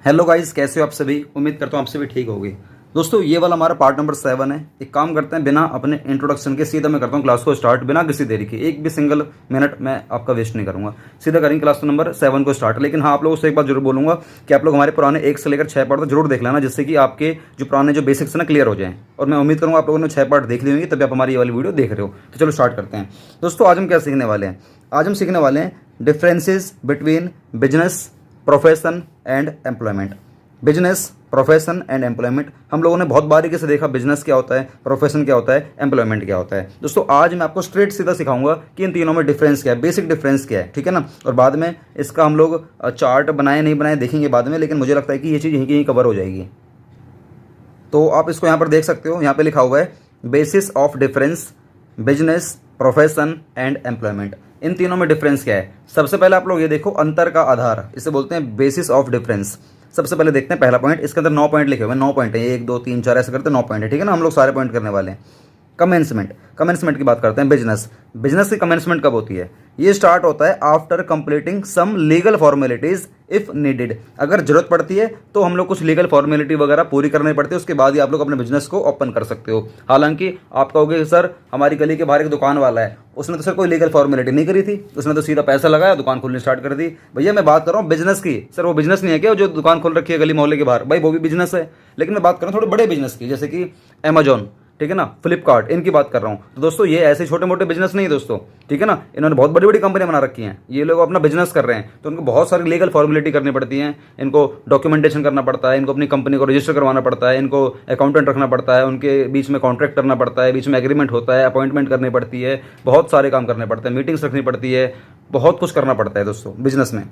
Hello guys, कैसे हो आप सभी। उम्मीद करता हूँ आप सभी ठीक होगे। दोस्तों ये वाला हमारा पार्ट नंबर 7 है। एक काम करते हैं, बिना अपने इंट्रोडक्शन के सीधा मैं करता हूँ क्लास को स्टार्ट, बिना किसी देरी के। एक भी सिंगल मिनट मैं आपका वेस्ट नहीं करूँगा, सीधा करेंगे क्लास नंबर 7 को स्टार्ट। लेकिन हाँ, आप लोगों से एक बात जरूर बोलूँगा कि आप लोग हमारे पुराने 1 से लेकर 6 पार्ट तक जरूर देख लेना, जिससे कि आपके जो पुराने जो बेसिक्स ना क्लियर हो जाएँ। और मैं उम्मीद करूँगा आप लोगों ने 6 पार्ट देख ली होंगी, तभी आप हमारी ये वाली वीडियो देख रहे हो। तो चलो स्टार्ट करते हैं। दोस्तों आज हम क्या सीखने वाले हैं? आज हम सीखने वाले हैं differences between business, profession and employment. Business, profession and employment हम लोगों ने बहुत बारीकी से देखा, बिजनेस क्या होता है, प्रोफेशन क्या होता है, एम्प्लॉयमेंट क्या होता है। दोस्तों आज मैं आपको स्ट्रेट सीधा सिखाऊंगा कि इन तीनों में डिफरेंस क्या है, बेसिक डिफरेंस क्या है, ठीक है ना। और बाद में इसका हम लोग चार्ट बनाए नहीं बनाए देखेंगे बाद में, लेकिन मुझे लगता है कि ये चीज़ यहीं की यहीं कवर हो जाएगी। तो आप इसको यहाँ पर देख सकते हो, यहाँ पे लिखा हुआ है basis of difference business, profession and employment. इन तीनों में डिफरेंस क्या है? सबसे पहले आप लोग ये देखो, अंतर का आधार, इसे बोलते हैं बेसिस ऑफ डिफरेंस। सबसे पहले देखते हैं पहला पॉइंट। इसके अंदर 9 पॉइंट लिखे हुए हैं, 9 पॉइंट है, 1 2 3 4 ऐसे करते हैं 9 पॉइंट है, ठीक है ना। हम लोग सारे पॉइंट करने वाले हैं। कमेंसमेंट, कमेंसमेंट की बात करते हैं। बिजनेस, बिजनेस की कमेंसमेंट कब होती है? ये स्टार्ट होता है after completing some legal formalities if needed. अगर जरूरत पड़ती है तो हम लोग कुछ लीगल फॉर्मेलिटी वगैरह पूरी करनी पड़ती है, उसके बाद ही आप लोग अपने बिजनेस को ओपन कर सकते हो। हालांकि आप कहोगे सर हमारी गली के बाहर एक दुकान वाला है, उसने तो सर कोई लीगल फॉर्मेलिटी नहीं करी थी, उसने तो सीधा पैसा लगाया, दुकान खोलनी स्टार्ट कर दी। भैया मैं बात कर रहा हूँ बिजनेस की। सर वो बिजनेस नहीं है क्या जो दुकान खोल रखी है गली मोहल्ले के बाहर? भाई वो भी बिजनेस है, लेकिन मैं बात कर रहा हूँ थोड़े बड़े बिजनेस की, जैसे कि अमेजॉन, ठीक है ना, फ्लिपकार्ट, इनकी बात कर रहा हूँ। तो दोस्तों ये ऐसे छोटे मोटे बिजनेस नहीं है दोस्तों, ठीक है ना। इन्होंने बहुत बड़ी बड़ी कंपनियां बना रखी हैं, ये लोग अपना बिजनेस कर रहे हैं, तो उनको बहुत सारी लीगल फॉर्मेलिटी करनी पड़ती है। इनको डॉक्यूमेंटेशन करना पड़ता है, इनको अपनी कंपनी को रजिस्टर करवाना पड़ता है, इनको अकाउंटेंट रखना पड़ता है, उनके बीच में कॉन्ट्रैक्ट करना पड़ता है, बीच में एग्रीमेंट होता है, अपॉइंटमेंट करनी पड़ती है, बहुत सारे काम करने पड़ते हैं, मीटिंग्स रखनी पड़ती है, बहुत कुछ करना पड़ता है दोस्तों बिजनेस में।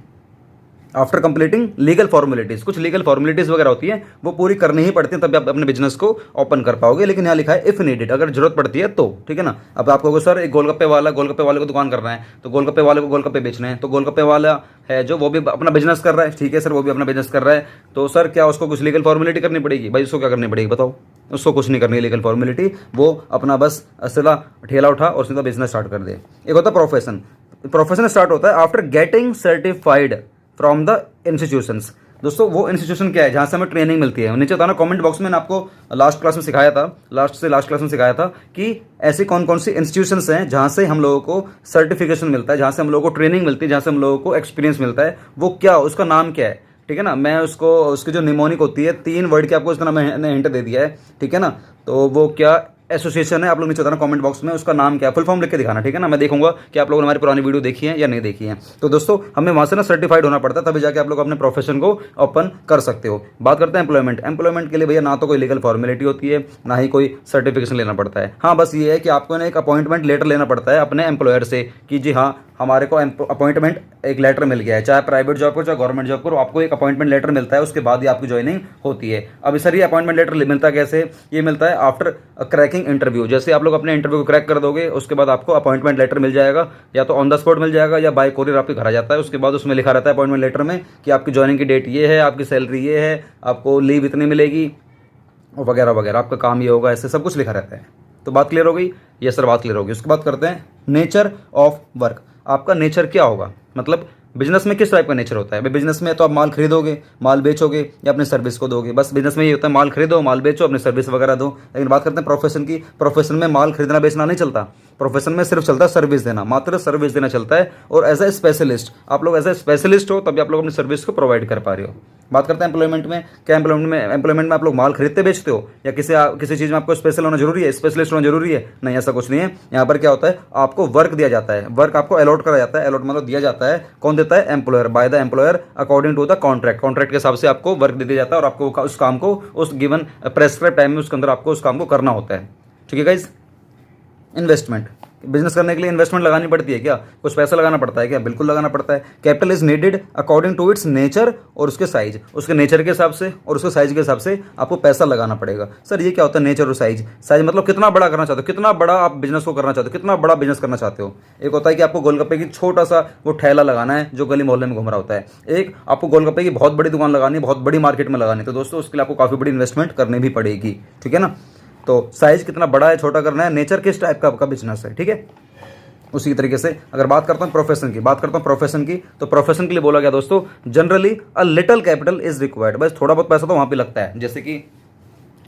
आफ्टर कंप्लीटिंग लीगल फॉर्मेलिटीज, कुछ लीगल फॉर्मेलिटीज वगैरह होती हैं, वो पूरी करनी ही पड़ती है, तभी आप अपने बिजनेस को ओपन कर पाओगे। लेकिन यहाँ लिखा है इफ नीडेड, अगर जरूरत पड़ती है तो, ठीक है ना। अब आप कहोगे सर एक गोलगप्पे वाला, गोलगप्पे वाले को दुकान करना है, तो गोलगप्पे वाले को गोलगप्पे बेचने हैं, तो गोलगप्पे वाला है जो वो भी अपना बिजनेस कर रहा है, ठीक है सर वो भी अपना बिजनेस कर रहा है, तो सर क्या उसको कुछ लीगल फॉर्मेलिटी करनी पड़ेगी? भाई उसको क्या करनी पड़ेगी बताओ? उसको कुछ नहीं करनी है लीगल फॉर्मेलिटी, वो अपना बस सीधा ठेला उठा और सीधा बिजनेस स्टार्ट कर दे। एक होता है प्रोफेशन। प्रोफेशन स्टार्ट होता है after getting certified from the institutions. दोस्तों वो इंस्टीट्यूशन क्या है जहाँ से हमें ट्रेनिंग मिलती है? नीचे बताना कमेंट बॉक्स में। मैंने आपको लास्ट क्लास में सिखाया था, लास्ट क्लास में सिखाया था कि ऐसी कौन कौन सी इंस्टीट्यूशंस हैं जहाँ से हम लोगों को सर्टिफिकेशन मिलता है, जहाँ से हम लोगों को ट्रेनिंग मिलती है, जहाँ से हम लोगों को एक्सपीरियंस मिलता है। वो क्या, उसका नाम क्या है, ठीक है ना। मैं उसको, उसकी जो निमोनिक होती है, 3 वर्ड की आपको इसका मैंने हिंट दे दिया है, ठीक है ना। तो वो क्या एसोसिएशन है, आप लोग नीचे बताना कमेंट बॉक्स में, उसका नाम क्या है, फुल फॉर्म लिख के दिखाना, ठीक है ना। मैं देखूंगा कि आप लोगों ने हमारी पुरानी वीडियो देखी है या नहीं देखी है। तो दोस्तों हमें वहां से ना सर्टिफाइड होना पड़ता है, तभी जाके आप लोग अपने प्रोफेशन को ओपन कर सकते हो। बात करते हैं एम्प्लॉयमेंट। एम्प्लॉयमेंट के लिए भैया ना तो कोई लीगल फॉर्मेलिटी होती है, ना ही कोई सर्टिफिकेशन लेना पड़ता है। हाँ बस ये है कि आपको ना एक अपॉइंटमेंट लेटर लेना पड़ता है अपने एम्प्लॉयर से कि जी हाँ हमारे को अपॉइंटमेंट एक लेटर मिल गया है, चाहे प्राइवेट जॉब करो चाहे गवर्नमेंट जॉब करो, आपको एक अपॉइंटमेंट लेटर मिलता है, उसके बाद ही आपकी ज्वाइनिंग होती है। अब सर ये अपॉइंटमेंट लेटर मिलता कैसे? ये मिलता है आफ्टर क्रैकिंग इंटरव्यू। जैसे आप लोग अपने इंटरव्यू को क्रैक कर दोगे, उसके बाद आपको अपॉइंटमेंट लेटर मिल जाएगा, या तो ऑन द स्पॉट मिल जाएगा या बाय कोरियर आपके घर आ जाता है। उसके बाद उसमें लिखा रहता है अपॉइंटमेंट लेटर में कि आपकी ज्वाइनिंग की डेट ये है, आपकी सैलरी ये है, आपको लीव इतनी मिलेगी वगैरह वगैरह, आपका काम ये होगा, ऐसे सब कुछ लिखा रहता है। तो बात क्लियर हो गई? ये सर बात क्लियर होगी। उसके बाद करते हैं नेचर ऑफ वर्क। आपका नेचर क्या होगा, मतलब बिजनेस में किस टाइप का नेचर होता है? भाई बिजनेस में तो आप माल खरीदोगे, माल बेचोगे या अपने सर्विस को दोगे, बस बिजनेस में ये होता है, माल खरीदो, माल बेचो, अपने सर्विस वगैरह दो। लेकिन बात करते हैं प्रोफेशन की। प्रोफेशन में माल खरीदना बेचना नहीं चलता, प्रोफेशन में सिर्फ चलता है सर्विस देना, मात्र सर्विस देना चलता है। और एज ए स्पेशलिस्ट, आप लोग एज ए स्पेशलिस्ट हो तभी आप लोग अपनी सर्विस को प्रोवाइड कर पा रहे हो। बात करते हैं एम्प्लॉयमेंट में। क्या एम्प्लॉयमेंट में आप लोग माल खरीदते बेचते हो, या किसी चीज़ में आपको स्पेशल होना जरूरी है, स्पेशलिस्ट होना जरूरी है? नहीं, ऐसा कुछ नहीं है। यहाँ पर क्या होता है, आपको वर्क दिया जाता है, वर्क आपको अलॉट करा जाता है। अलॉट मतलब दिया जाता है, कौन देता है? Employer, by the employer according to the contract. Contract के हिसाब से आपको वर्क दे दिया जाता है और आपको उस काम को उस गिवन प्रेस्क्राइब टाइम में उसके अंदर आपको उस काम को करना होता है, ठीक है गाइज। इन्वेस्टमेंट, बिजनेस करने के लिए इन्वेस्टमेंट लगानी पड़ती है क्या? कुछ पैसा लगाना पड़ता है क्या? बिल्कुल लगाना पड़ता है। Capital is needed according to its nature और उसके साइज, उसके नेचर के हिसाब से और उसके साइज के हिसाब से आपको पैसा लगाना पड़ेगा। सर ये क्या होता है नेचर और साइज? साइज मतलब कितना बड़ा करना चाहते हो, कितना बड़ा आप बिजनेस को करना चाहते हो, कितना बड़ा बिजनेस करना चाहते हो। एक होता है कि आपको गोलगप्पे की छोटा सा वो ठेला लगाना है जो गली मोहल्ले में घूम रहा होता है, एक आपको गोलगप्पे की बहुत बड़ी दुकान लगानी है, बहुत बड़ी मार्केट में लगानी है। तो दोस्तों उसके लिए आपको काफ़ी बड़ी इन्वेस्टमेंट करनी भी पड़ेगी, ठीक है ना। तो साइज कितना बड़ा है छोटा करना है, नेचर किस टाइप का आपका बिजनेस है, ठीक है। उसी तरीके से अगर बात करता हूँ प्रोफेशन की तो प्रोफेशन के लिए बोला गया दोस्तों, generally a little capital is required. बस थोड़ा बहुत पैसा तो वहाँ पे लगता है। जैसे कि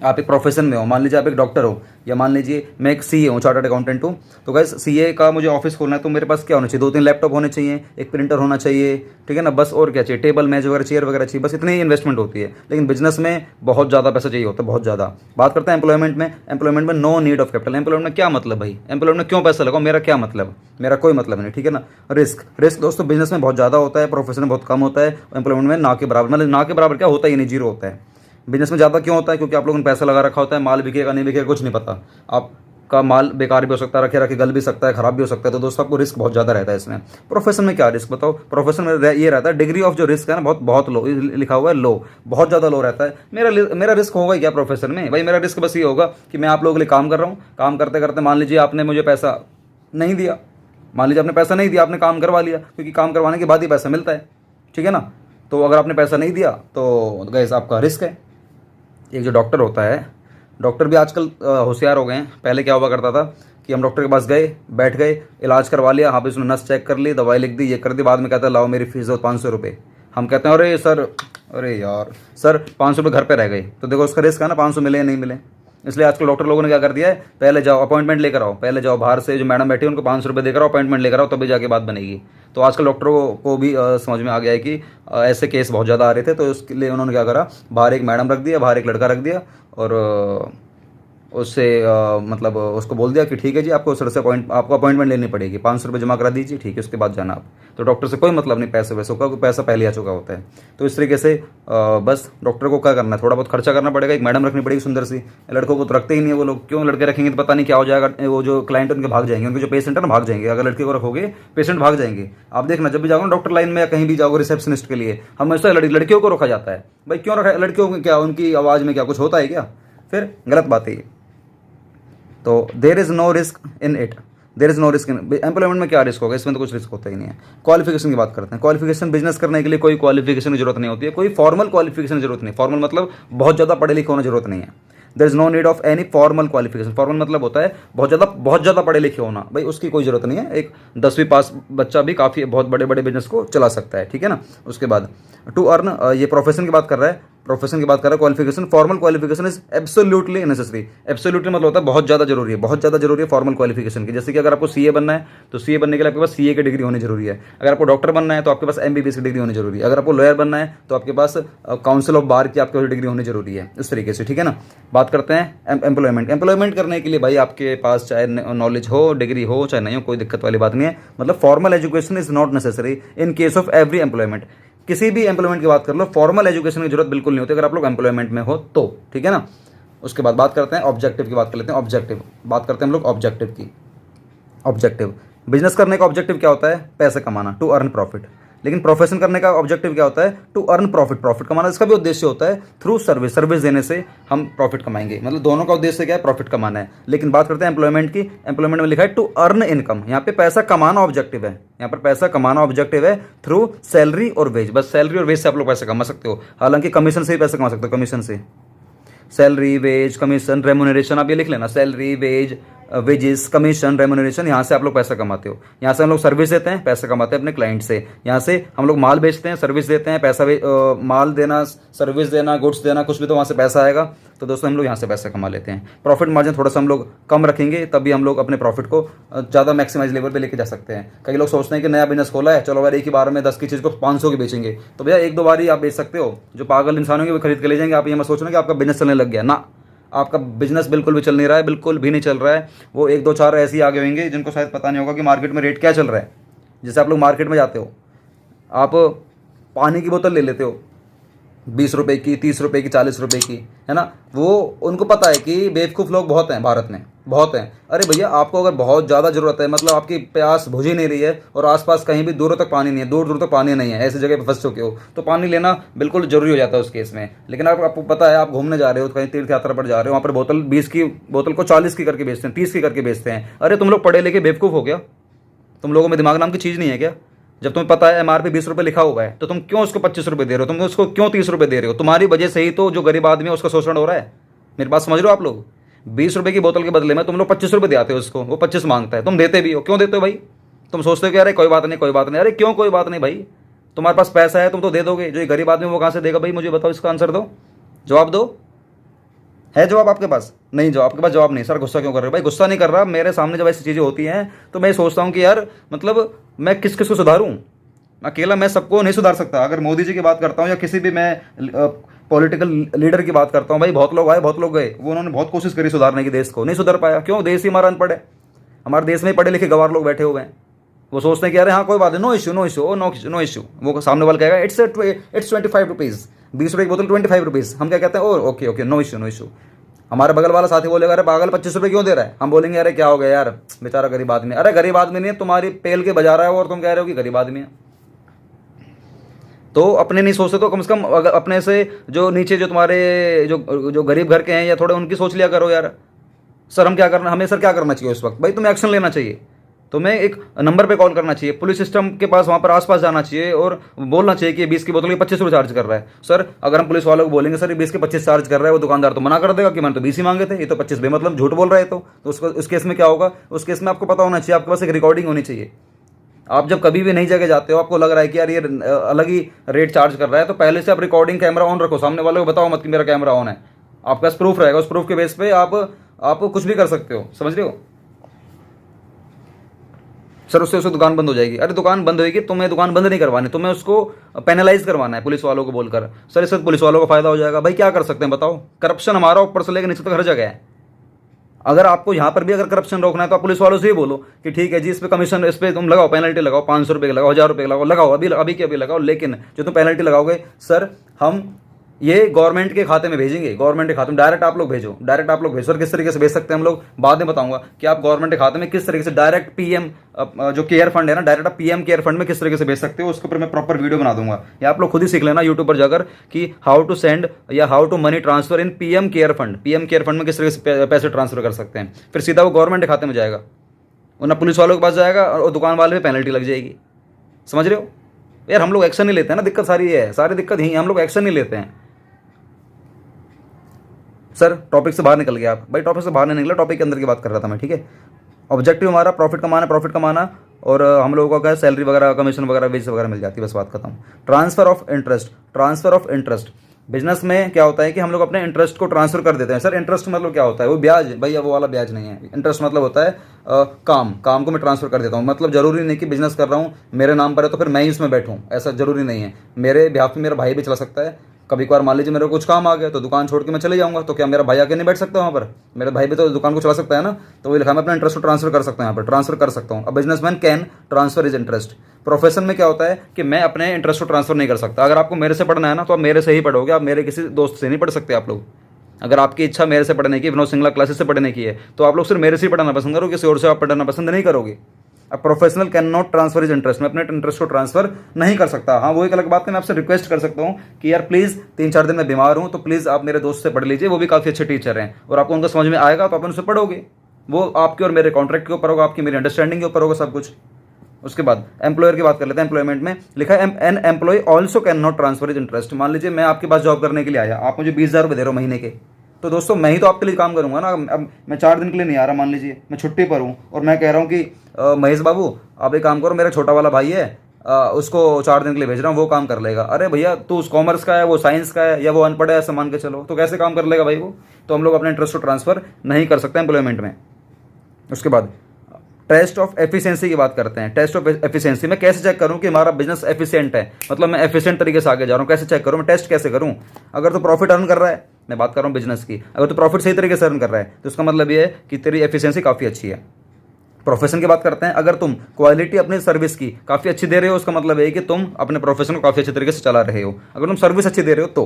आप एक प्रोफेशन में हो, मान लीजिए आप एक डॉक्टर हो, या मान लीजिए मैं एक सीए हूँ, चार्टर्ड अकाउंटेंट हूँ। तो गैस सीए का मुझे ऑफिस खोलना है, तो मेरे पास क्या होना चाहिए, 2-3 लैपटॉप होने चाहिए, एक प्रिंटर होना चाहिए, ठीक है ना, बस। और क्या चाहिए, टेबल मेज वगैरह चेयर वगैरह चाहिए, बस इतनी ही इन्वेस्टमेंट होती है। लेकिन बिजनेस में बहुत ज़्यादा पैसा चाहिए होता है, बहुत ज़्यादा। बात करते हैं एम्प्लॉयमेंट में no need of capital. Employment में क्या मतलब भाई, एम्प्लॉयमेंट में क्यों पैसा लगाओ, मेरा क्या मतलब, मेरा कोई मतलब नहीं, ठीक है ना। रिस्क दोस्तों बिजनेस में बहुत ज़्यादा होता है, प्रोफेशन में बहुत कम होता है, एम्प्लॉयमेंट में ना के बराबर, मतलब ना के बराबर क्या होता ही नहीं, जीरो होता है। बिजनेस में ज़्यादा क्यों होता है, क्योंकि आप लोगों ने पैसा लगा रखा होता है, माल बिकेगा नहीं बिकेगा कुछ नहीं पता, आपका माल बेकार भी हो सकता है, रखे रखे गल भी सकता है, खराब भी हो सकता है। तो दोस्तों आपको रिस्क बहुत ज़्यादा रहता है इसमें। प्रोफेशन में क्या रिस्क बताओ, प्रोफेशन में ये रहता है, डिग्री ऑफ जो रिस्क है ना, बहुत बहुत लो लिखा हुआ है, लो, बहुत ज़्यादा लो रहता है। मेरा रिस्क होगा ही क्या प्रोफेशन में भाई, मेरा रिस्क बस ये होगा कि मैं आप लोगों के लिए काम कर रहा हूँ, काम करते करते मान लीजिए आपने मुझे पैसा नहीं दिया, मान लीजिए आपने पैसा नहीं दिया, आपने काम करवा लिया, क्योंकि काम करवाने के बाद ही पैसा मिलता है, ठीक है ना। तो अगर आपने पैसा नहीं दिया तो गैस आपका रिस्क है। एक जो डॉक्टर होता है, डॉक्टर भी आजकल होशियार हो गए हैं। पहले क्या हुआ करता था कि हम डॉक्टर के पास गए, बैठ गए, इलाज करवा लिया, हाँ भी उसने नस चेक कर ली, दवाई लिख दी, ये कर दी, बाद में कहता है लाओ मेरी फीस दो 500 रुपये। हम कहते हैं अरे सर, अरे यार सर 500 रुपये घर पे रह गए। तो देखो उसका रिस्क है ना, 500 मिले या नहीं मिले। इसलिए आजकल डॉक्टर लोगों ने क्या कर दिया है, पहले जाओ अपॉइंटमेंट लेकर आओ, पहले जाओ बाहर से जो मैडम बैठी है उनको 500 रुपये देकर आओ, अपॉइंटमेंट लेकर आओ, तभी जाके बात बनेगी। तो आजकल डॉक्टरों को भी समझ में आ गया है कि ऐसे केस बहुत ज़्यादा आ रहे थे, तो उसके लिए उन्होंने क्या करा, बाहर एक मैडम रख दिया, बाहर एक लड़का रख दिया, और उससे मतलब उसको बोल दिया कि ठीक है जी, आपको सर से आपको अपॉइंटमेंट लेनी पड़ेगी, 500 रुपये जमा करा दीजिए, ठीक है, उसके बाद जाना आप। तो डॉक्टर से कोई मतलब नहीं पैसे वैसे का, पैसा पहले आ चुका होता है। तो इस तरीके से बस डॉक्टर को क्या करना है, थोड़ा बहुत खर्चा करना पड़ेगा, एक मैडम रखनी पड़ेगी सुंदर सी। लड़कों को तो रखते ही नहीं है वो लोग, क्यों, लड़के रखेंगे तो पता नहीं क्या हो जाएगा, वो जो क्लाइंट उनके भाग जाएंगे, उनके जो पेशेंट है ना भाग जाएंगे। अगर लड़के को रखोगे पेशेंट भाग जाएंगे। आप देखना जब भी जाओगे डॉक्टर लाइन में या कहीं भी जाओगे रिसेप्शनिस्ट के लिए, हमेशा लड़कियों को रखा जाता है। भाई क्यों रखा, लड़कियों को क्या, उनकी आवाज़ में क्या कुछ होता है क्या, फिर गलत बात है ये। तो there is no risk in it, there is no risk in employment में क्या रिस्क होगा, इसमें तो कुछ रिस्क होता ही नहीं है। क्वालिफिकेशन की बात करते हैं। क्वालिफिकेशन बिजनेस करने के लिए कोई क्वालिफिकेशन की जरूरत नहीं होती है, कोई फॉर्मल क्वालिफिकेशन की जरूरत नहीं। फॉर्मल मतलब बहुत ज़्यादा पढ़े लिखे होने की जरूरत नहीं है। There is no need of any formal qualification. Formal मतलब होता है बहुत ज़्यादा पढ़े लिखे होना, भाई उसकी कोई ज़रूरत नहीं है। एक 10वीं पास बच्चा भी काफ़ी बहुत बड़े बड़े बिजनेस को चला सकता है, ठीक है ना। उसके बाद टू अर्न, ये प्रोफेशन की बात कर रहा है, qualification, formal qualification is absolutely necessary. Absolutely मतलब होता है बहुत ज़्यादा जरूरी है, बहुत ज़्यादा जरूरी है फॉर्मल क्वालिफिकेशन की। जैसे कि अगर आपको सीए बनना है तो सीए बनने के लिए आपके पास सीए की डिग्री होनी जरूरी है। अगर आपको डॉक्टर बनना है तो आपके पास एमबीबीएस की डिग्री होनी जरूरी है। अगर आपको लॉयर बनना है तो आपके पास काउंसिल ऑफ बार की आपके पास डिग्री होनी जरूरी है। इस तरीके से, ठीक है ना। बात करते हैं एम्प्लॉयमेंट करने के लिए भाई आपके पास चाहे नॉलेज हो, डिग्री हो, चाहे नहीं हो, कोई दिक्कत वाली बात नहीं है। मतलब formal education is not necessary in case of every employment. किसी भी एम्प्लॉयमेंट की बात कर लो, फॉर्मल एजुकेशन की जरूरत बिल्कुल नहीं होती अगर आप लोग एम्प्लॉयमेंट में हो तो, ठीक है ना। उसके बाद बात करते हैं ऑब्जेक्टिव की, बात कर लेते हैं ऑब्जेक्टिव। बात करते हैं हम लोग ऑब्जेक्टिव की। ऑब्जेक्टिव, बिजनेस करने का ऑब्जेक्टिव क्या होता है, पैसे कमाना, टू अर्न प्रॉफिट। लेकिन प्रोफेशन करने का ऑब्जेक्टिव क्या होता है, टू अर्न प्रॉफिट कमाना। इसका भी उद्देश्य होता है थ्रू सर्विस देने से हम प्रॉफिट कमाएंगे। मतलब दोनों का उद्देश्य क्या है, प्रॉफिट कमाना है। लेकिन बात करते हैं एम्प्लॉयमेंट की। एम्प्लॉयमेंट में लिखा है टू अर्न इनकम, यहाँ पे पैसा कमाना ऑब्जेक्टिव है, यहाँ पर पैसा कमाना ऑब्जेक्टिव है थ्रू सैलरी और वेज। बस सैलरी और वेज से आप लोग पैसा कमा सकते हो। हालांकि कमीशन से ही पैसा कमा सकते हो, कमीशन से, सैलरी, वेज, कमीशन, रेमुनरेशन, आप ये लिख लेना, salary, wage, wages, commission, remuneration, यहाँ से आप लोग पैसा कमाते हो। यहाँ से हम लोग सर्विस देते हैं, पैसा कमाते हैं अपने क्लाइंट से। यहाँ से हम लोग माल बेचते हैं, सर्विस देते हैं, पैसा माल देना, सर्विस देना, गुड्स देना, कुछ भी तो वहाँ से पैसा आएगा। तो दोस्तों हम लोग यहाँ से पैसा कमा लेते हैं। प्रॉफिट मार्जिन थोड़ा सा हम लोग कम रखेंगे, तभी हम लोग अपने प्रॉफिट को ज़्यादा मैक्सिमाइज लेवल पे लेके जा सकते हैं। कई लोग सोचते हैं कि नया बिजनेस खोला है, चलो यार एक ही बार में 10 की चीज़ को 500 की बेचेंगे। तो भैया एक दो बार ही आप बेच सकते हो, जो पागल इंसान होंगे वो खरीद के ले जाएंगे। आप ये मत सोचना कि आपका बिजनेस चलने लग गया ना, आपका बिजनेस बिल्कुल भी चल नहीं रहा है, बिल्कुल भी नहीं चल रहा है। वो एक दो चार ऐसे ही आगे होंगे जिनको शायद पता नहीं होगा कि मार्केट में रेट क्या चल रहा है। जैसे आप लोग मार्केट में जाते हो, आप पानी की बोतल ले लेते हो 20 रुपये की, 30 रुपये की, 40 रुपये की, है ना। वो उनको पता है कि बेवकूफ़ लोग बहुत हैं भारत में, बहुत हैं। अरे भैया आपको अगर बहुत ज़्यादा ज़रूरत है, मतलब आपकी प्यास बुझ ही नहीं रही है और आसपास कहीं भी दूरों तक पानी नहीं है, दूर दूर तक पानी नहीं है, ऐसी जगह पे फंस चुके हो, तो पानी लेना बिल्कुल जरूरी हो जाता है उस केस में। लेकिन आपको पता है आप घूमने जा रहे हो, कहीं तीर्थ यात्रा पर जा रहे हो, वहाँ पर बोतल 20 की बोतल को 40 की करके बेचते हैं, 30 की करके बेचते हैं। अरे तुम लोग पढ़े लिखे बेवकूफ़ हो गया, तुम लोगों में दिमाग नाम की चीज़ नहीं है क्या? जब तुम्हें पता है एमआरपी 20 रुपये लिखा हुआ है, तो तुम क्यों उसको 25 रुपये दे रहे हो, तुम उसको क्यों 30 रुपये दे रहे हो? तुम्हारी वजह से ही तो जो गरीब आदमी है उसका शोषण हो रहा है। मेरी बात समझ रहे हो आप लोग? 20 रुपये की बोतल के बदले में तुम लोग 25 रुपये दे आते हो उसको, वो 25 मांगता है, तुम देते भी हो। क्यों देते हो भाई? तुम सोचते हो कि अरे कोई बात नहीं, कोई बात नहीं। अरे क्यों कोई बात नहीं भाई? तुम्हारे पास पैसा है, तुम तो दे दोगे। जो ये गरीब आदमी वो कहाँ से देगा भाई? मुझे बताओ, इसका आंसर दो, जवाब दो। है जवाब आपके पास? नहीं, जवाब आपके पास जवाब नहीं। सर गुस्सा क्यों कर रहे हो भाई? गुस्सा नहीं कर रहा, मेरे सामने जब ऐसी चीज़ें होती हैं तो मैं सोचता हूँ कि यार मतलब मैं किस किस को सुधारूँ। अकेला मैं सबको नहीं सुधार सकता। अगर मोदी जी की बात करता हूँ या किसी भी मैं पॉलिटिकल लीडर की बात करता हूँ, भाई बहुत लोग आए, बहुत लोग गए, वो उन्होंने बहुत कोशिश करी सुधारने की, देश को नहीं सुधर पाया। क्यों? देश ही हमारा अनपढ़ है। हमारे देश में पढ़े लिखे गवार लोग बैठे हुए हैं, वो सोचते हैं कि अरे हाँ कोई बात नहीं, no issue, no issue, no issue. वो सामने वाला कहेगा इट्स 25 रुपीज़, 20 रुपये की बोतल 25 रुपीज़। हम क्या कहते हैं? Oh okay okay, no issue, no issue. हमारे बगल वाला साथी बोलेगा अरे पागल 25 रुपये क्यों दे रहा है? हम बोलेंगे अरे क्या हो गया यार, बेचारा गरीब आदमी। अरे गरीब आदमी नहीं है, तुम्हारी पेल के बजा रहा है और तुम कह रहे हो कि गरीब आदमी है। तो अपने नहीं सोचते तो कम से कम अगर अपने से जो नीचे जो तुम्हारे जो गरीब घर के हैं या थोड़े, उनकी सोच लिया करो यार। सर हम क्या करना, हमें सर क्या करना चाहिए उस वक्त? भाई तुम्हें एक्शन लेना चाहिए, तुम्हें एक नंबर पे कॉल करना चाहिए, पुलिस सिस्टम के पास वहाँ पर आसपास जाना चाहिए और बोलना चाहिए कि 20 की बोतल के 25 रुपये चार्ज कर रहा है। सर अगर हम पुलिस वालों को बोलेंगे सर ये 20 के 25 चार्ज कर रहा है, वो दुकानदार तो मना कर देगा कि मैंने तो 20 ही मांगे थे, ये तो 25 बेमतलब झूठ बोल रहे। तो उस केस में क्या होगा? उस केस में आपको पता होना चाहिए, आपके पास एक रिकॉर्डिंग होनी चाहिए। आप जब कभी भी नई जगह जाते हो, आपको लग रहा है कि यार ये अलग ही रेट चार्ज कर रहा है, तो पहले से आप रिकॉर्डिंग कैमरा ऑन रखो, सामने वाले को बताओ मत कि मेरा कैमरा ऑन है। आपके पास प्रूफ रहेगा, उस प्रूफ के बेस पे आप कुछ भी कर सकते हो। समझ रहे हो? सर उससे दुकान बंद हो जाएगी। अरे दुकान बंद होगी, तुम्हें दुकान बंद नहीं करवानी, तुम्हें उसको पेनलाइज करवाना है पुलिस वालों को बोलकर। सर इससे पुलिस वालों को फायदा हो जाएगा। भाई क्या कर सकते हैं बताओ? करप्शन हमारा ऊपर से लेकर नीचे तक हर जगह है। अगर आपको यहाँ पर भी अगर करप्शन रोकना है तो आप पुलिस वालों से ही बोलो कि ठीक है जी, इस पे कमीशन, इस पे तुम लगाओ, पेनल्टी लगाओ, 500 रुपये लगाओ, 1000 रुपये लगाओ, अभी के अभी लगाओ। लेकिन जो तुम पेनल्टी लगाओगे सर, हम ये गवर्नमेंट के खाते में भेजेंगे, गवर्नमेंट के खाते में डायरेक्ट आप लोग भेजो, डायरेक्ट आप लोग भेजो। सर किस तरीके से भेज सकते हैं हम लोग बाद में बताऊंगा कि आप गवर्नमेंट के खाते में किस तरीके से डायरेक्ट पीएम जो केयर फंड है ना, डायरेक्ट आप पीएम केयर फंड में किस तरीके से भेज सकते हो, उसके ऊपर मैं प्रॉपर वीडियो बना दूंगा। या आप लोग खुद ही सीख लेना यूट्यूब पर जाकर कि हाउ टू सेंड या how to money transfer in PM care fund. PM care fund में किस तरीके से पैसे ट्रांसफर कर सकते हैं, फिर सीधा वो गवर्नमेंट के खाते में जाएगा, वरना पुलिस वालों के पास जाएगा और दुकान वाले पे पेनल्टी लग जाएगी। समझ रहे हो यार? हम लोग एक्शन नहीं लेते हैं ना, दिक्कत सारी ये है, सारी दिक्कत यही, हम लोग एक्शन नहीं लेते हैं। सर टॉपिक से बाहर निकल गया आप। भाई टॉपिक से बाहर नहीं निकला, टॉपिक के अंदर की बात कर रहा था मैं, ठीक है। ऑब्जेक्टिव हमारा प्रॉफिट कमाना और हम लोगों का क्या, सैलरी वगैरह, कमीशन वगैरह, वेज वगैरह मिल जाती है, बस बात खत्म। ट्रांसफर ऑफ इंटरेस्ट बिजनेस में क्या होता है कि हम लोग अपने इंटरेस्ट को ट्रांसफर कर देते हैं। सर इंटरेस्ट मतलब क्या होता है? वो ब्याज, भैया वो वाला ब्याज नहीं है। इंटरेस्ट मतलब होता है काम को मैं ट्रांसफर कर देता हूँ। मतलब जरूरी नहीं कि बिजनेस कर रहा हूँ मेरे नाम पर है तो फिर मैं ही उसमें बैठूँ, ऐसा जरूरी नहीं है। मेरे बिहाफ में मेरा भाई भी चला सकता है। कभी कभार मान लीजिए मेरे को कुछ काम आ गया तो दुकान छोड़ के मैं चले जाऊंगा, तो क्या मेरा भाई आके नहीं बैठ सकता वहाँ पर? मेरा भाई भी तो दुकान को चला सकता है ना। तो वही लिखा, मैं अपना इंटरेस्ट को ट्रांसफर कर सकता हूँ, यहाँ पर ट्रांसफर कर सकता हूँ। अब businessman can transfer is interest. Profession में क्या होता है कि मैं अपने इंटरेस्ट को ट्रांसफर नहीं कर सकता। अगर आपको मेरे से पढ़ना है ना तो आप मेरे से ही पढ़ोगे, आप मेरे किसी दोस्त से नहीं पढ़ सकते आप लोग। अगर आपकी इच्छा मेरे से पढ़ने की, विनोद सिंगला क्लासेस से पढ़ने की है, तो आप लोग सिर्फ मेरे से ही पढ़ना पसंद करोगे, किसी और से आप पढ़ना पसंद नहीं करोगे। अब professional can not transfer is interest, मैं अपने इंटरेस्ट को ट्रांसफर नहीं कर सकता। हाँ वो एक अलग बात है, मैं आपसे रिक्वेस्ट कर सकता हूँ कि यार प्लीज़ 3-4 दिन में बीमार हूँ तो प्लीज़ आप मेरे दोस्त से पढ़ लीजिए, वो भी काफ़ी अच्छे टीचर हैं और आपको उनका समझ में आएगा तो आप उनसे पढ़ोगे। वो आपके और मेरे कॉन्ट्रैक्ट के ऊपर होगा, आपकी मेरी अंडरस्टैंडिंग के ऊपर होगा सब कुछ। उसके बाद एम्प्लॉयर की बात कर लेते हैं। एम्प्लॉयमेंट में लिखा है an employ also can not transfer is interest. मान लीजिए मैं आपके पास जॉब करने के लिए आया, आप मुझे 20,000 रुपये दे रहे हो महीने के, तो दोस्तों मैं ही तो आपके लिए काम करूंगा ना। अब मैं 4 दिन के लिए नहीं आ रहा, मान लीजिए मैं छुट्टी पर हूँ और मैं कह रहा हूँ कि महेश बाबू आप एक काम करो, मेरा छोटा वाला भाई है उसको 4 दिन के लिए भेज रहा हूँ, वो काम कर लेगा। अरे भैया तू उस कॉमर्स का है, वो साइंस का है, या वो अनपढ़ है, ऐसा मान के चलो, तो कैसे काम कर लेगा भाई वो? तो हम लोग अपने इंटरेस्ट को ट्रांसफर नहीं कर सकते एम्प्लॉयमेंट में। उसके बाद टेस्ट ऑफ एफिशिएंसी की बात करते हैं। टेस्ट ऑफ एफिशिएंसी मैं कैसे चेक करूं कि हमारा बिजनेस एफिशिएंट है, मतलब मैं एफिशिएंट तरीके से आगे जा रहा हूं, कैसे चेक करूं, मैं टेस्ट कैसे करूं? अगर तो प्रॉफिट अर्न कर रहा है, मैं बात कर रहा हूं बिजनेस की, अगर तो प्रॉफिट सही तरीके से अर्न कर रहा है तो उसका मतलब ये है कि तेरी एफिशिएंसी काफ़ी अच्छी है। प्रोफेशन की बात करते हैं, अगर तुम क्वालिटी अपनी सर्विस की काफ़ी अच्छी दे रहे हो, उसका मतलब है कि तुम अपने प्रोफेशन को काफ़ी अच्छे तरीके से चला रहे हो। अगर तुम सर्विस अच्छी दे रहे हो तो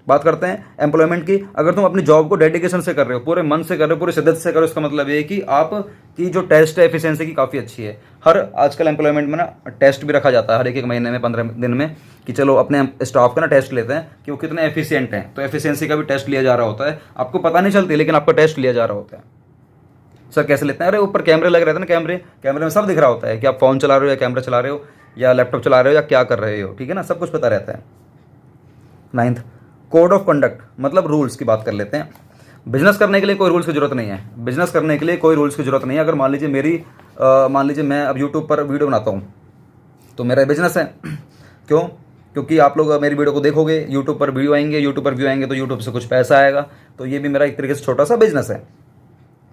बात करते हैं एम्प्लॉयमेंट की, अगर तुम अपनी जॉब को डेडिकेशन से कर रहे हो, पूरे मन से कर रहे हो, पूरे शिद्दत से कर रहे हो, इसका मतलब ये है कि आपकी जो टेस्ट है एफिशिएंसी की काफ़ी अच्छी है। हर आजकल एम्प्लॉयमेंट में ना टेस्ट भी रखा जाता है हर एक महीने में, 15 दिन में, कि चलो अपने स्टाफ का ना टेस्ट लेते हैं कि वो कितने एफिशिएंट हैं, तो एफिशिएंसी का भी टेस्ट लिया जा रहा होता है। आपको पता नहीं चलती लेकिन आपका टेस्ट लिया जा रहा होता है। सर कैसे लेते हैं? अरे ऊपर कैमरे लग रहे थे ना, कैमरे में सब दिख रहा होता है कि आप फ़ोन चला रहे हो या कैमरा चला रहे हो या लैपटॉप चला रहे हो या क्या कर रहे हो, ठीक है ना, सब कुछ पता रहता है। 9th कोड ऑफ कंडक्ट मतलब रूल्स की बात कर लेते हैं। बिजनेस करने के लिए कोई रूल्स की जरूरत नहीं है, बिजनेस करने के लिए कोई रूल्स की जरूरत नहीं है। अगर मान लीजिए मान लीजिए मैं अब यूट्यूब पर वीडियो बनाता हूँ तो मेरा बिजनेस है। क्यों? क्योंकि आप लोग मेरी वीडियो को देखोगे, यूट्यूब पर व्यू आएंगे, यूट्यूब पर व्यू आएंगे तो यूट्यूब से कुछ पैसा आएगा, तो ये भी मेरा एक तरीके से छोटा सा बिजनेस है।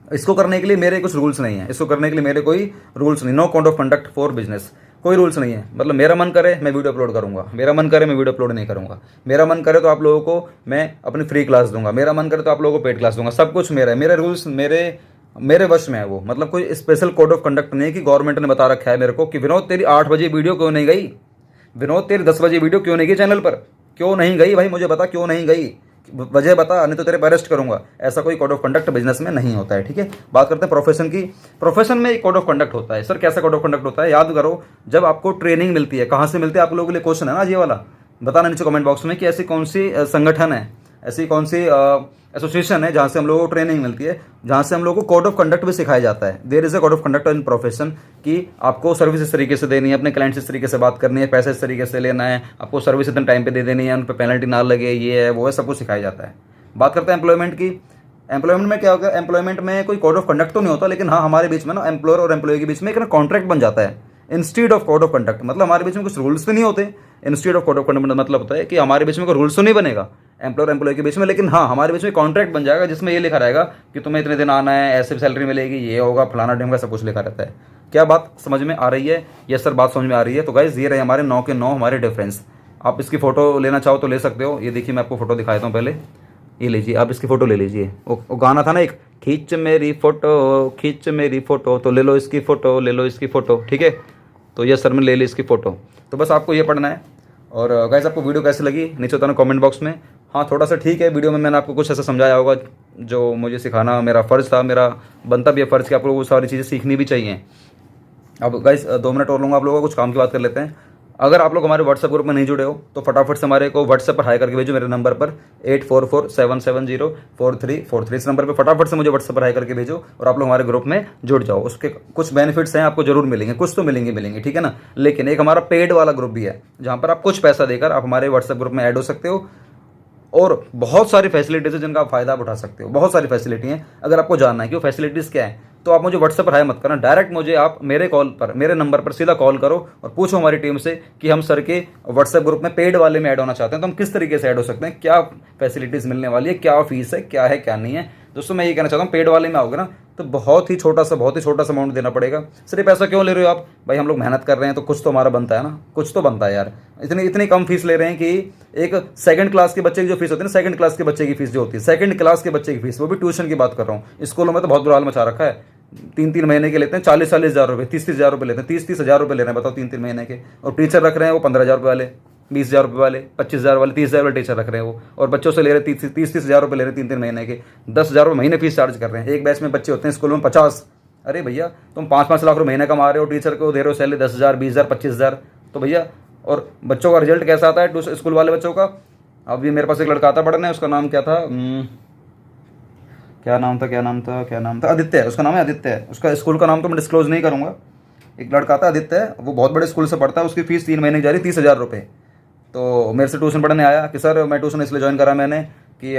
इसको करने के लिए मेरे कुछ रूल्स नहीं है, इसको करने के लिए मेरे कोई रूल्स नहीं, no code of conduct for business, कोई रूल्स नहीं है। मतलब मेरा मन करे मैं वीडियो अपलोड करूंगा, मेरा मन करे मैं वीडियो अपलोड नहीं करूंगा, मेरा मन करे तो आप लोगों को मैं अपनी फ्री क्लास दूंगा, मेरा मन करे तो आप लोगों को पेड क्लास दूंगा, सब कुछ मेरा है, मेरे रूल्स मेरे वश में है वो। मतलब कोई स्पेशल कोड ऑफ कंडक्ट नहीं है कि गवर्नमेंट ने बता रखा है मेरे को कि विनोद तेरी 8 बजे वीडियो क्यों नहीं गई, विनोद तेरी 10 बजे वीडियो क्यों नहीं गई चैनल पर, क्यों नहीं गई भाई मुझे बता, क्यों नहीं गई, वजह बता, नहीं तो तेरे पर अरेस्ट करूंगा। ऐसा कोई कोड ऑफ कंडक्ट बिजनेस में नहीं होता है, ठीक है। बात करते हैं प्रोफेशन की। प्रोफेशन में एक कोड ऑफ कंडक्ट होता है। सर कैसा कोड ऑफ कंडक्ट होता है? याद करो, जब आपको ट्रेनिंग मिलती है, कहाँ से मिलती है आप लोगों के लिए क्वेश्चन है ना ये वाला, बताना नीचे कमेंट बॉक्स में कि ऐसी कौन सी संगठन है, ऐसी कौन सी एसोसिएशन है जहाँ से हम लोगों को ट्रेनिंग मिलती है, जहाँ से हम लोगों को कोड ऑफ कंडक्ट भी सिखाया जाता है। There is a code of conduct in profession कि आपको सर्विस इस तरीके से देनी है, अपने क्लाइंट से इस तरीके से बात करनी है, पैसे इस तरीके से लेना है, आपको सर्विस इतने टाइम पे दे देनी है, उन पर पेनल्टी ना लगे, ये है वो है, सब कुछ सिखाया जाता है। बात करते हैं एम्प्लॉयमेंट की। एम्प्लॉयमेंट में क्या होगा? एम्प्लॉयमेंट में कोई कोड ऑफ कंडक्ट तो नहीं होता, लेकिन हाँ हमारे बीच में ना एम्प्लॉयर और एम्प्लॉय के बीच में एक ना कॉन्ट्रैक्ट बन जाता है instead of code of conduct. मतलब हमारे बीच में कुछ रूल्स तो नहीं होते, instead of code of conduct मतलब होता है कि हमारे बीच में कोई रूल्स तो नहीं बनेगा एम्प्लॉयर एम्प्लॉय के बीच में, लेकिन हाँ हमारे बीच में कॉन्ट्रैक्ट बन जाएगा जिसमें ये लिखा रहेगा कि तुम्हें इतने दिन आना है, ऐसे सैलरी मिलेगी, ये होगा, फलाना ढंग का सब कुछ लिखा रहता है। क्या बात समझ में आ रही है? यस सर बात समझ में आ रही है। तो गाइज ये रहे हमारे 9 के 9 हमारे डिफरेंस। आप इसकी फोटो लेना चाहो तो ले सकते हो। ये देखिए मैं आपको फोटो दिखाता हूँ, पहले ये लीजिए, आप इसकी फ़ोटो ले लीजिए। वो गाना था ना एक, खींच मेरी फ़ोटो खींच मेरी फ़ोटो, तो ले लो इसकी फ़ोटो, ले लो इसकी फ़ोटो, ठीक है। तो ये सर मैंने ले ली इसकी फ़ोटो। तो बस आपको ये पढ़ना है। और गाइस आपको वीडियो कैसी लगी नीचे बताना कमेंट बॉक्स में। हाँ थोड़ा सा ठीक है, वीडियो में मैंने आपको कुछ ऐसा समझाया होगा जो मुझे सिखाना मेरा फ़र्ज़ था, मेरा बनता भी है फ़र्ज़ कि आप लोगों को सारी चीज़ें सीखनी भी चाहिए। अब गाइस 2 मिनट और लूँगा आप लोगों को, कुछ काम की बात कर लेते हैं। अगर आप लोग हमारे व्हाट्सएप ग्रुप में नहीं जुड़े हो तो फटाफट से हमारे को व्हाट्सएप पर हाई करके भेजो मेरे नंबर पर 8447704343। इस नंबर पर फटाफट से मुझे व्हाट्सएप पर हाई करके भेजो और आप लोग हमारे ग्रुप में जुड़ जाओ। उसके कुछ बेनिफिट्स हैं, आपको जरूर मिलेंगे, कुछ तो मिलेंगे, ठीक है ना। लेकिन एक हमारा पेड वाला ग्रुप भी है जहाँ पर आप कुछ पैसा देकर आप हमारे व्हाट्सएप ग्रुप में ऐड हो सकते हो और बहुत सारी फैसिलिटीज़ है जिनका आप फायदा उठा सकते हो। बहुत सारी फैसिलिटी हैं, अगर आपको जानना है कि वो फैसिलिटीज़ क्या है तो आप मुझे व्हाट्सएप पर हाई मत करना, डायरेक्ट मुझे आप मेरे नंबर पर सीधा कॉल करो और पूछो हमारी टीम से कि हम सर के व्हाट्सएप ग्रुप में पेड वाले में ऐड होना चाहते हैं तो हम किस तरीके से ऐड हो सकते हैं, क्या फैसिलिटीज़ मिलने वाली है, क्या फीस है, क्या है क्या नहीं है। दोस्तों मैं ये कहना चाहता हूँ, पेड वाले में आओगे ना तो बहुत ही छोटा सा अमाउंट देना पड़ेगा। सर ये पैसा क्यों ले रहे हो आप? भाई हम लोग मेहनत कर रहे हैं तो कुछ तो हमारा बनता है ना, कुछ तो बनता है यार। इतनी कम फीस ले रहे हैं कि एक सेकंड क्लास के बच्चे की जो फीस होती है ना, सेकंड क्लास के बच्चे की फीस जो होती है, सेकंड क्लास के बच्चे की फीस, वो भी ट्यूशन की बात कर रहा हूँ। स्कूलों में तो बहुत बुरा हाल मचा रखा है, 3 महीने के लेते हैं 40 हज़ार रुपये, 30 हज़ार रुपये लेते हैं, 30 हज़ार रुपये ले रहे हैं, बताओ 3 महीने के। और टीचर रख रहे हैं वो 15,000 रुपये वाले, 20,000 रुपये वाले, 25,000 वाले, 30,000 वाले टीचर रख रहे हैं वो, और बच्चों से ले रहे हैं 30 हज़ार रुपये ले रहे हैं 3 महीने के, 10,000 रुपये महीने फीस चार्ज कर रहे हैं। एक बैच में बच्चे होते हैं स्कूल में 50। अरे भैया तुम 5-5 लाख रुपये महीने कमा रहे हो, टीचर को दे रहे हो सैलरी 10,000, 20,000, 25,000, तो भैया और बच्चों का रिजल्ट कैसा आता है स्कूल वाले बच्चों का? अभी मेरे पास एक लड़का आता पढ़ने, उसका नाम क्या था, क्या नाम था, आदित्य है, उसका नाम है आदित्य है। उसका स्कूल का नाम तो मैं डिस्क्लोज नहीं करूँगा। एक लड़का आता आदित्य है, वो बहुत बड़े स्कूल से पढ़ता है, उसकी फीस 3 महीने की जा रही 30,000 रुपये। तो मेरे से ट्यूशन पढ़ने आया कि सर मैं ट्यूशन इसलिए ज्वाइन करा मैंने कि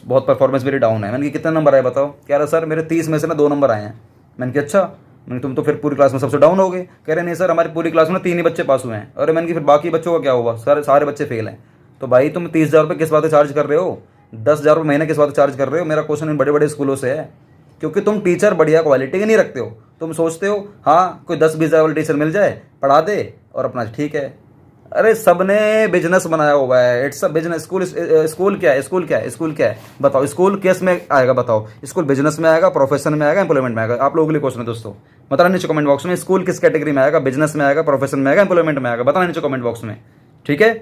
बहुत परफॉर्मेंस मेरी डाउन है। मैंने कहा कितने नंबर आए बताओ? कह रहा सर मेरे 30 में से ना 2 नंबर आए हैं। मैंने कहा अच्छा, मैंने तुम तो फिर पूरी क्लास में सबसे डाउन हो गए। कह रहे नहीं सर हमारी पूरी क्लास में 3 ही बच्चे पास हुए हैं। अरे मैंने कि फिर बाकी बच्चों का क्या हुआ? सारे बच्चे फेल हैं। तो भाई तुम 30,000 रुपये किस बात से चार्ज कर रहे हो? 10,000 रुपये महीने किस बात से चार्ज कर रहे हो? मेरा क्वेश्चन इन बड़े बड़े स्कूलों से है, क्योंकि तुम टीचर बढ़िया क्वालिटी के नहीं रखते हो। तुम सोचते हो हाँ कोई 10-20 हज़ार वाला टीचर मिल जाए पढ़ा दे और अपना ठीक है। अरे सबने बिजनेस बनाया हुआ है, इट्स अ बिजनेस। स्कूल क्या है बताओ? स्कूल किस में आएगा बताओ? स्कूल बिजनेस में आएगा, प्रोफेशन में आएगा, एम्प्लॉयमेंट में आएगा? आप लोगों के लिए क्वेश्चन है दोस्तों, बताना नीचे कमेंट बॉक्स में। स्कूल किस कैटेगरी में आएगा? बिजनेस में आएगा, प्रोफेशन में आएगा, एम्प्लॉयमेंट में आएगा? बताना नीचे कमेंट बॉक्स में, ठीक है।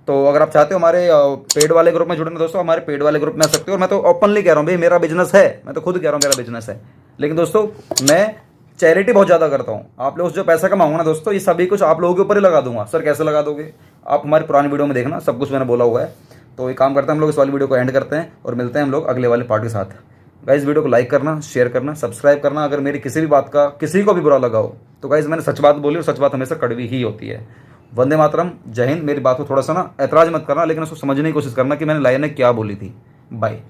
तो अगर आप चाहते हो हमारे पेड वाले ग्रुप में जुड़ना दोस्तों, हमारे पेड वाले ग्रुप में आ सकते हो। और मैं तो ओपनली कह रहा हूँ भाई मेरा बिजनेस है, मैं तो खुद कह रहा हूँ मेरा बिजनेस है। लेकिन दोस्तों मैं चैरिटी बहुत ज़्यादा करता हूँ। आप लोग जो पैसा कमाऊंगा ना दोस्तों, ये सभी कुछ आप लोगों के ऊपर ही लगा दूंगा। सर कैसे लगा दोगे? आप हमारी पुरानी वीडियो में देखना, सब कुछ मैंने बोला हुआ है। तो एक काम करते हैं हम लोग इस वाली वीडियो को एंड करते हैं और मिलते हैं हम लोग अगले वाले पार्ट के साथ। गाइस वीडियो को लाइक करना, शेयर करना, सब्सक्राइब करना। अगर मेरी किसी भी बात का किसी को भी बुरा लगा हो तो गाइस मैंने सच बात बोली और सच बात हमेशा कड़वी ही होती है। वंदे मातरम, जय हिंद। मेरी बात को थोड़ा सा ना ऐतराज मत करना, लेकिन उसको समझने की कोशिश करना कि मैंने लाइनें क्या बोली थी। बाय।